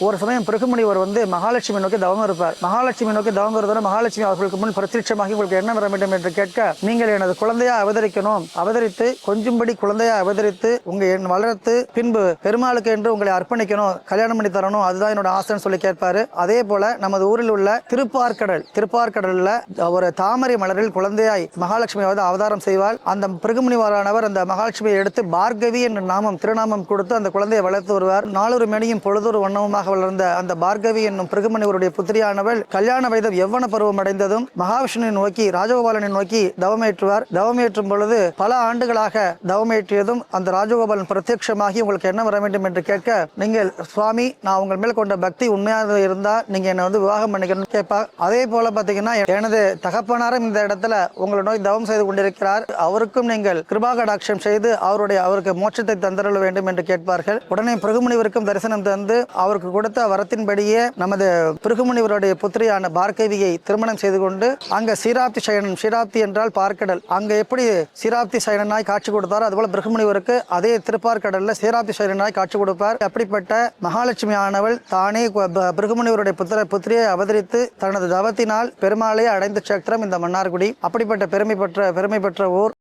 ஒரு சமயம் பிருகுமுனிவர் மகாலட்சுமி நோக்கி தவம் இருப்பார். மகாலட்சுமி நோக்கி தவம் இருந்தோட மகாலட்சுமி அவர்களுக்கு முன் பிரத்யட்சமாகி உங்களுக்கு என்ன வர வேண்டும் என்று கேட்க, நீங்கள் எனது குழந்தையா அவதரிக்கணும், அவதரித்து கொஞ்சும்படி குழந்தையா அவதரித்து என் வளர்த்து பின்பு பெருமாளுக்கு என்று உங்களை அர்ப்பணிக்கணும், கல்யாணம் பண்ணி தரணும், அதுதான் என்னோட ஆசைன்னு சொல்லி கேட்பாரு. அதே போல நமது ஊரில் உள்ள திருப்பார்கடல்ல ஒரு தாமரை மலரில் குழந்தையாய் மகாலட்சுமி அவதாரம் செய்வாள். அந்த பிருகுமுனிவரானவர் அந்த மகாலட்சுமியை எடுத்து பார்கவி என்ற திருநாமம் கொடுத்து அந்த குழந்தையை வளர்த்து வருவார். நாளொரு மேனியும் பொழுதொரு வண்ணமுமாக வளர்ந்த அந்த பார்கவி என்னும் பிருகுமுனிவருடைய புத்திரியானவள் கல்யாண வயது யவ்வன பருவம் அடைந்ததும் மகாவிஷ்ணுவை நோக்கி ராஜகோபாலனை நோக்கி தவமேற்றுவார். தவமேற்றும் பொழுது பல ஆண்டுகளாக தவமேற்றியதும் அந்த ராஜகோபாலன் பிரத்யட்சமாகி உங்களுக்கு என்ன வர வேண்டும் என்று கேட்க, நீங்கள் சுவாமி, நான் உங்கள் மேல் கொண்ட பக்தி உண்மையாக இருந்தா நீங்க என்ன விவாகம் பண்ணிக்கணும்னு கேட்பார். அதே போல பாத்தீங்கன்னா, எனது தகப்பனாரும் இந்த இடத்துல உங்களை நோய் தவம் செய்து கொண்டிருக்கிறார், அவருக்கும் நீங்கள் கிருபாகடாட்சம் செய்து அவருக்கு மோட்சத்தை தந்தரல வேண்டும் என்று கேட்பார்கள். உடனே பிருகுமுனிவருக்கும் தரிசனம் தந்து அவருக்கு கொடுத்த வரத்தின்படியே நமது பிருகுமுனிவருடைய புத்திரியான பார்கவியை திருமணம் செய்து கொண்டு அங்க சீராப்தி சயனன், சீராப்தி என்றால் பார்க்கடல், அங்க எப்படி சீராப்தி சயனனாய் காட்சி கொடுத்தாரோ அதுபோல பிருகுமுனிவருக்கு அதே திருப்பார்கடல்ல சீராப்தி சயனனாய் காட்சி கொடுப்பார். அப்படிப்பட்ட மகாலட்சுமி ஆனவள் தானே பிருகுமுனிவருடைய புத்திரியை அவதரித்து தனது தவத்தினால் பெருமாளை அடைந்த சேத்திரம் இந்த மன்னார்குடி. அப்படிப்பட்ட பெருமை பெற்ற ஊர்.